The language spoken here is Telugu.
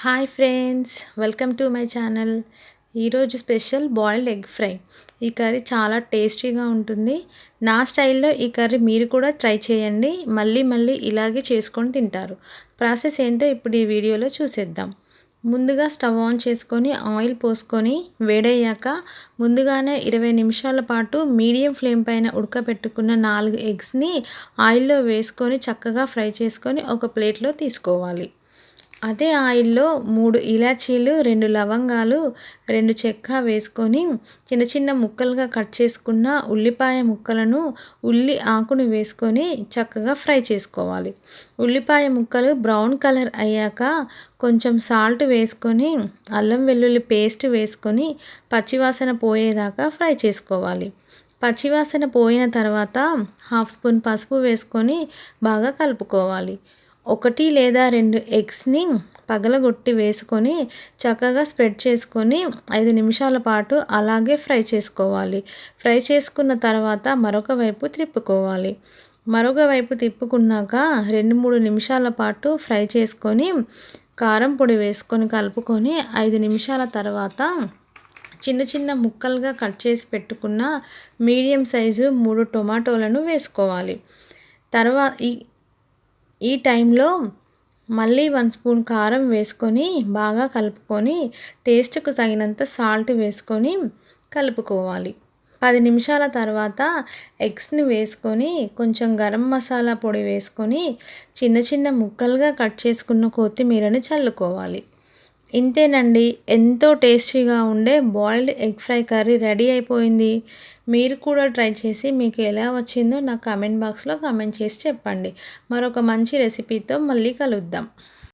Hi friends, welcome to my channel. ఈరోజు స్పెషల్ బాయిల్డ్ ఎగ్ ఫ్రై. ఈ కర్రీ చాలా టేస్టీగా ఉంటుంది. నా స్టైల్లో ఈ కర్రీ మీరు కూడా ట్రై చేయండి. మళ్ళీ మళ్ళీ ఇలాగే చేసుకొని తింటారు. ప్రాసెస్ ఏంటో ఇప్పుడు ఈ వీడియోలో చూసేద్దాం. ముందుగా స్టవ్ ఆన్ చేసుకొని ఆయిల్ పోసుకొని వేడయ్యాక ముందుగానే 20 నిమిషాల పాటు మీడియం ఫ్లేమ్ పైన ఉడకబెట్టుకున్న 4 ఎగ్స్ని ఆయిల్లో వేసుకొని చక్కగా ఫ్రై చేసుకొని ఒక ప్లేట్లో తీసుకోవాలి. అదే ఆయిల్లో 3 ఇలాచీలు, 2 లవంగాలు, 2 చెక్క వేసుకొని చిన్న చిన్న ముక్కలుగా కట్ చేసుకున్న ఉల్లిపాయ ముక్కలను, ఉల్లి ఆకును వేసుకొని చక్కగా ఫ్రై చేసుకోవాలి. ఉల్లిపాయ ముక్కలు బ్రౌన్ కలర్ అయ్యాక కొంచెం సాల్ట్ వేసుకొని అల్లం వెల్లుల్లి పేస్ట్ వేసుకొని పచ్చివాసన పోయేదాకా ఫ్రై చేసుకోవాలి. పచ్చివాసన పోయిన తర్వాత 1/2 స్పూన్ పసుపు వేసుకొని బాగా కలుపుకోవాలి. 1 లేదా 2 ఎగ్స్ని పగలగొట్టి వేసుకొని చక్కగా స్ప్రెడ్ చేసుకొని 5 నిమిషాల పాటు అలాగే ఫ్రై చేసుకోవాలి. ఫ్రై చేసుకున్న తర్వాత మరొక వైపు తిప్పుకోవాలి. మరొక వైపు తిప్పుకున్నాక 2-3 నిమిషాల పాటు ఫ్రై చేసుకొని కారం పొడి వేసుకొని కలుపుకొని 5 నిమిషాల తర్వాత చిన్న చిన్న ముక్కలుగా కట్ చేసి పెట్టుకున్న మీడియం సైజు 3 టొమాటోలను వేసుకోవాలి. ఈ టైంలో మళ్ళీ 1 స్పూన్ కారం వేసుకొని బాగా కలుపుకొని టేస్ట్కు తగినంత సాల్ట్ వేసుకొని కలుపుకోవాలి. 10 నిమిషాల తర్వాత ఎగ్స్ని వేసుకొని కొంచెం గరం మసాలా పొడి వేసుకొని చిన్న చిన్న ముక్కలుగా కట్ చేసుకున్న కొత్తిమీరని చల్లుకోవాలి. ఇంతేనండి, ఎంతో టేస్టీగా ఉండే boiled egg fry curry ready అయిపోయింది. మీరు కూడా ట్రై చేసి మీకు ఎలా వచ్చిందో నాకు కామెంట్ బాక్స్లో కామెంట్ చేసి చెప్పండి. మరొక మంచి రెసిపీతో మళ్ళీ కలుద్దాం.